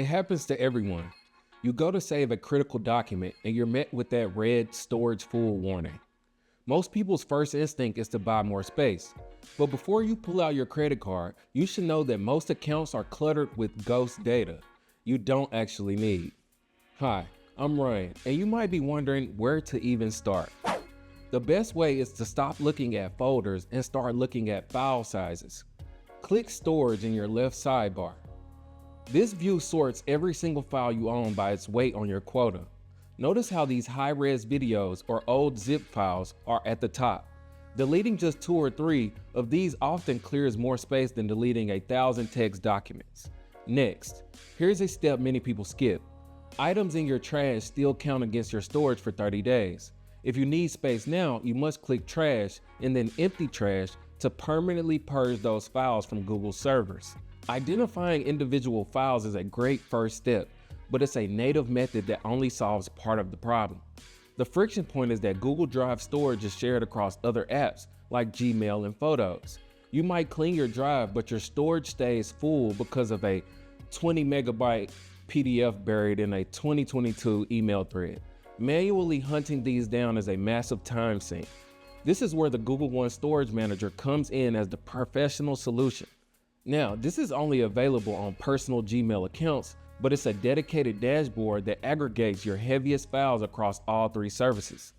It happens to everyone. You go to save a critical document and you're met with that red storage full warning. Most people's first instinct is to buy more space. But before you pull out your credit card, you should know that most accounts are cluttered with ghost data you don't actually need. Hi, I'm Ryan, and you might be wondering where to even start. The best way is to stop looking at folders and start looking at file sizes. Click Storage in your left sidebar. This view sorts every single file you own by its weight on your quota. Notice how these high-res videos or old zip files are at the top. Deleting just 2 or 3 of these often clears more space than deleting 1,000 text documents. Next, here's a step many people skip. Items in your trash still count against your storage for 30 days. If you need space now, you must click Trash and then Empty Trash to permanently purge those files from Google's servers. Identifying individual files is a great first step, but it's a native method that only solves part of the problem. The friction point is that Google Drive storage is shared across other apps like Gmail and Photos. You might clean your drive, but your storage stays full because of a 20 megabyte PDF buried in a 2022 email thread. Manually hunting these down is a massive time sink. This is where the Google One Storage Manager comes in as the professional solution. Now, this is only available on personal Gmail accounts, but it's a dedicated dashboard that aggregates your heaviest files across all 3 services.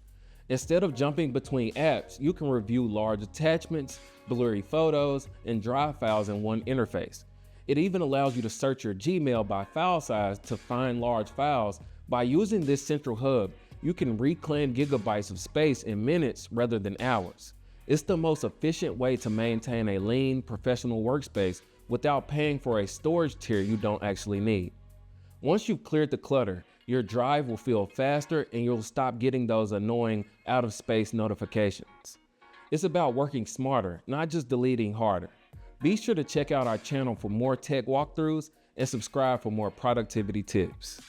Instead of jumping between apps, you can review large attachments, blurry photos, and drive files in one interface. It even allows you to search your Gmail by file size to find large files. By using this central hub, you can reclaim gigabytes of space in minutes rather than hours. It's the most efficient way to maintain a lean, professional workspace without paying for a storage tier you don't actually need. Once you've cleared the clutter, your drive will feel faster and you'll stop getting those annoying out-of-space notifications. It's about working smarter, not just deleting harder. Be sure to check out our channel for more tech walkthroughs and subscribe for more productivity tips.